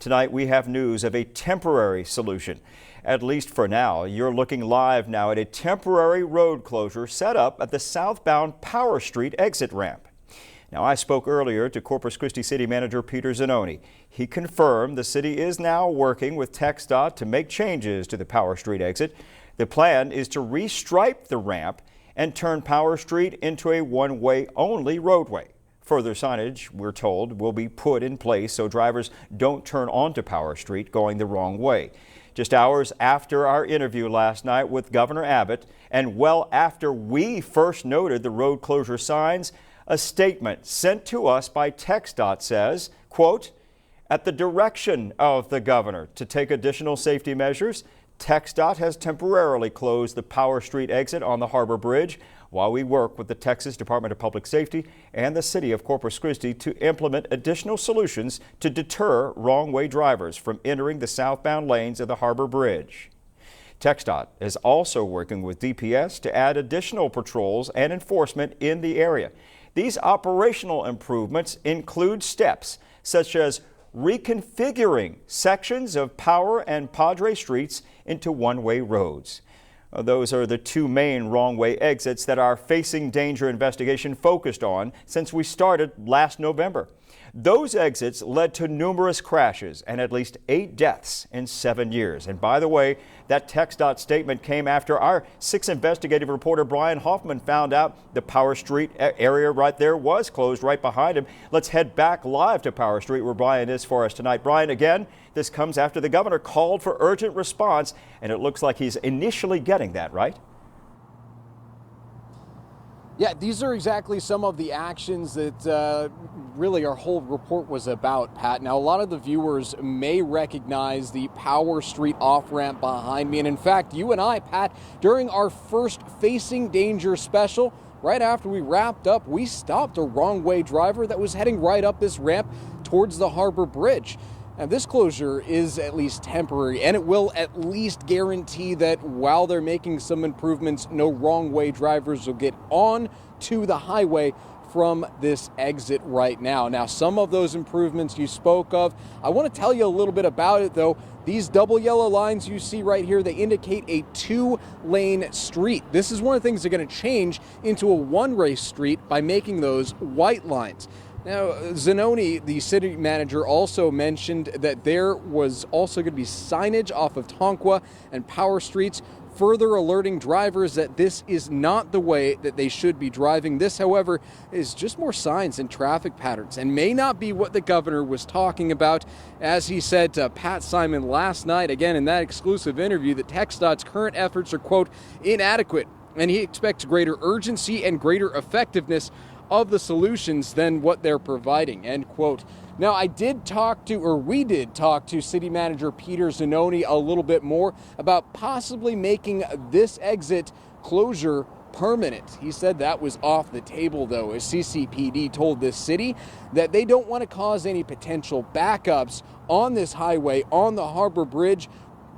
Tonight we have news of a temporary solution. At least for now, you're looking live now at a temporary road closure set up at the southbound Power Street exit ramp. Now, I spoke earlier to Corpus Christi City Manager Peter Zanoni. He confirmed the city is now working with TxDOT to make changes to the Power Street exit. The plan is to restripe the ramp and turn Power Street into a one-way only roadway. Further signage, we're told, will be put in place so drivers don't turn onto Power Street going the wrong way. Just hours after our interview last night with Governor Abbott, and well after we first noted the road closure signs, a statement sent to us by TxDOT says, quote, "At the direction of the governor to take additional safety measures, TxDOT has temporarily closed the Power Street exit on the Harbor Bridge while we work with the Texas Department of Public Safety and the City of Corpus Christi to implement additional solutions to deter wrong-way drivers from entering the southbound lanes of the Harbor Bridge." TxDOT is also working with DPS to add additional patrols and enforcement in the area. These operational improvements include steps such as reconfiguring sections of Power and Padre Streets into one-way roads. Those are the two main wrong-way exits that our Facing Danger investigation focused on since we started last November. Those exits led to numerous crashes and at least 8 deaths in 7 years. And by the way, that TxDOT statement came after our 6 investigative reporter Brian Hoffman found out the Power Street area right there was closed right behind him. Let's head back live to Power Street where Brian is for us tonight. Brian, again, this comes after the governor called for urgent response, and it looks like he's initially getting that, right? Yeah, these are exactly some of the actions that really our whole report was about, Pat. Now, a lot of the viewers may recognize the Power Street off-ramp behind me. And in fact, you and I, Pat, during our first Facing Danger special, right after we wrapped up, we stopped a wrong-way driver that was heading right up this ramp towards the Harbor Bridge. Now, this closure is at least temporary, and it will at least guarantee that while they're making some improvements, no wrong-way drivers will get on to the highway from this exit right now. Now, some of those improvements you spoke of, I want to tell you a little bit about it, though. These double yellow lines you see right here, they indicate a 2-lane street. This is one of the things they're going to change into a one-way street by making those white lines. Now, Zanoni, the city manager, also mentioned that there was also going to be signage off of Tonquah and Power Streets, further alerting drivers that this is not the way that they should be driving. This, however, is just more signs and traffic patterns and may not be what the governor was talking about. As he said to Pat Simon last night, again in that exclusive interview, that TxDOT's current efforts are, quote, inadequate, and he expects greater urgency and greater effectiveness of the solutions than what they're providing, end quote. Now, we did talk to City Manager Peter Zanoni a little bit more about possibly making this exit closure permanent. He said that was off the table, though, as CCPD told this city that they don't want to cause any potential backups on this highway on the Harbor Bridge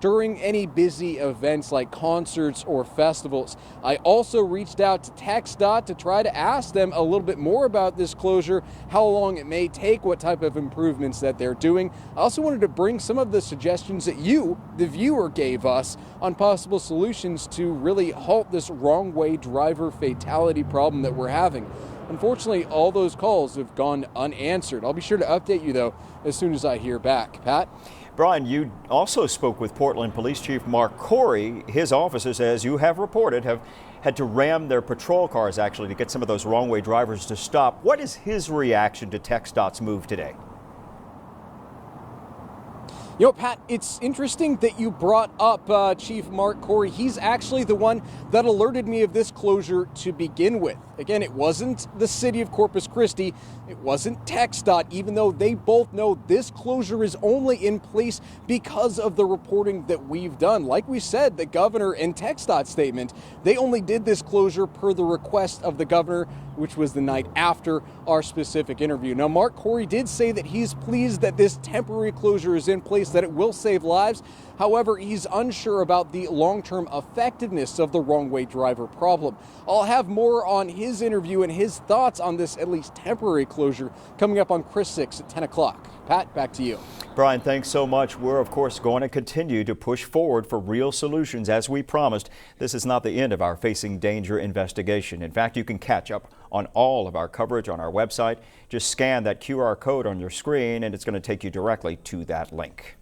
during any busy events like concerts or festivals. I also reached out to TxDOT to try to ask them a little bit more about this closure, how long it may take, what type of improvements that they're doing. I also wanted to bring some of the suggestions that you, the viewer, gave us on possible solutions to really halt this wrong-way driver fatality problem that we're having. Unfortunately, all those calls have gone unanswered. I'll be sure to update you, though, as soon as I hear back. Pat? Brian, you also spoke with Portland Police Chief Mark Corey. His officers, as you have reported, have had to ram their patrol cars actually to get some of those wrong-way drivers to stop. What is his reaction to TxDOT's move today? You know, Pat, it's interesting that you brought up Chief Mark Corey. He's actually the one that alerted me of this closure to begin with. Again, it wasn't the city of Corpus Christi. It wasn't TxDOT, even though they both know this closure is only in place because of the reporting that we've done. Like we said, the governor and TxDOT statement, they only did this closure per the request of the governor, which was the night after our specific interview. Now, Mark Corey did say that he's pleased that this temporary closure is in place, that it will save lives. However, he's unsure about the long-term effectiveness of the wrong-way driver problem. I'll have more on his interview and his thoughts on this at least temporary closure coming up on Chris 6 at 10 o'clock. Pat, back to you. Brian, thanks so much. We're, of course, going to continue to push forward for real solutions as we promised. This is not the end of our Facing Danger investigation. In fact, you can catch up on all of our coverage on our website. Just scan that QR code on your screen and it's going to take you directly to that link.